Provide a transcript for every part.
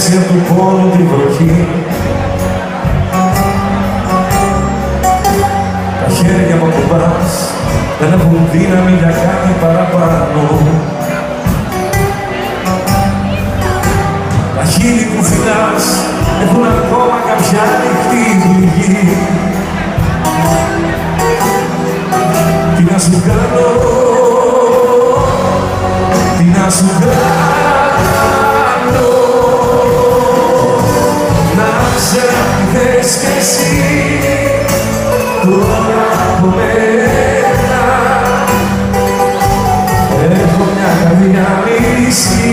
απ' του πόνου τη βροχή. Τα χέρια μου ακουμπάς, δεν έχουν δύναμη για κάτι παραπάνω. Τα χείλη που φυλάς έχουν ακόμα κάποια ανοιχτή πληγή. Τι να σου κάνω, τι να σου κάνω, να ξέρω τι θες κι εσύ τώρα από μένα. Έχω μια καρδιά μισή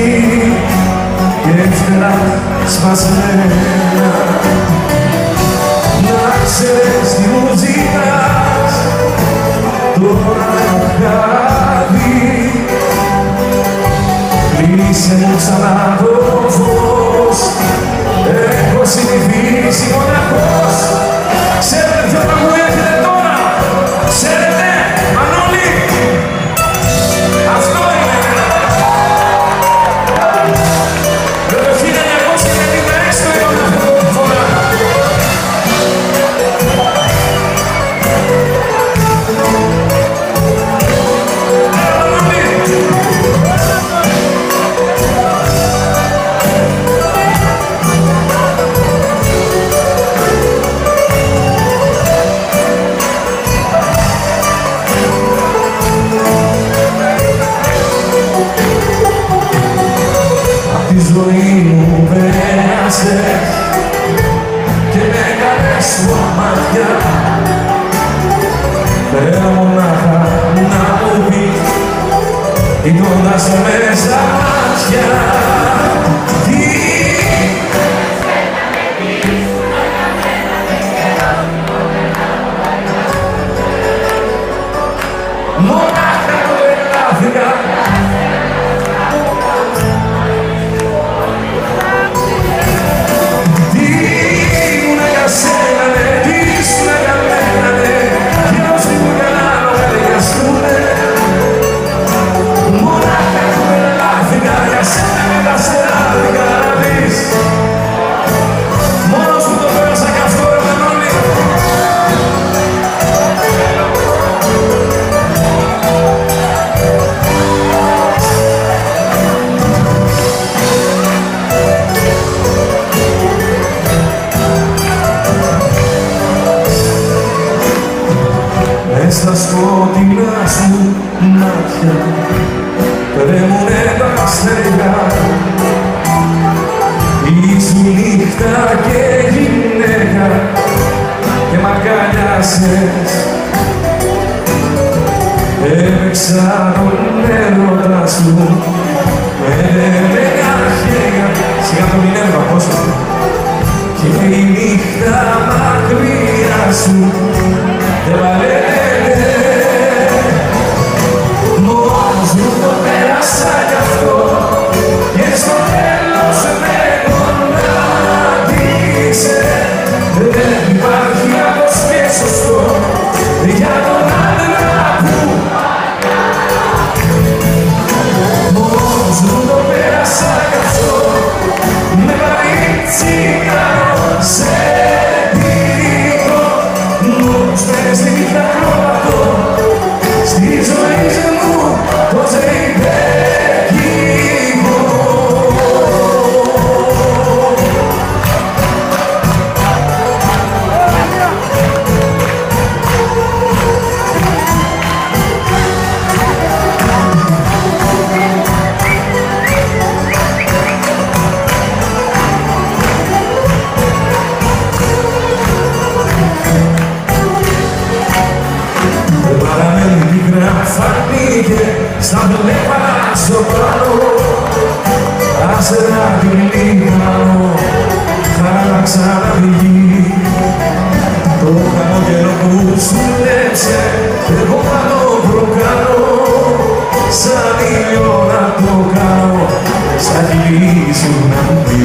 και φτερά σπασμένα. Να ξέρεις τι μου ζητάς, τώρα χάδι. Κλείσε μου ξανά το φως, έχω συνηθίσει μοναχός. Ξέρετε ποιο θα μου έρχεται τώρα, ξέρετε, Μανώλη, αυτό είναι. Το 1996 το είπαμε αυτό το φορά. Τη ζωή μου πέρασες και με έκανες μάτια. Πέρα μονάχα να μου πεις, κοιτώντας με στα μάτια, τι μονάχα το ελάθηκα. Στα σκότεινά σου μάτια τρέμουνε τα αστέρια. Ήσουν νύχτα και γυναίκα και μ' αγκαλιάσες. Έπαιξα τον έρωτα σου με λεπτά χέρια. Σιγά το Μινέρβα πόσο. Και η νύχτα μακριά σου δεν βαλεύεται. Μόνος μου το πέρασα κι αυτό και στο τέλος με γονάτισε. Δεν υπάρχει άλλος και σωστό για τον άντρα που μόνος μου το πέρασα κι αυτό με βαρύτσικαρο σε τυρικό. Μόνος μες στη νύχτα κρόβατο στη ζωή μου το ζεϊπέκικο. Φανήκε στα βλέμματα στο πάνω, άσε να την λιγάνω, χάλαξα να βγει. Το χαμόγελο που σου λέψε, εγώ θα το προκάνω, σαν ήλιο να το κάνω, σαν χείλη σου να μου πει.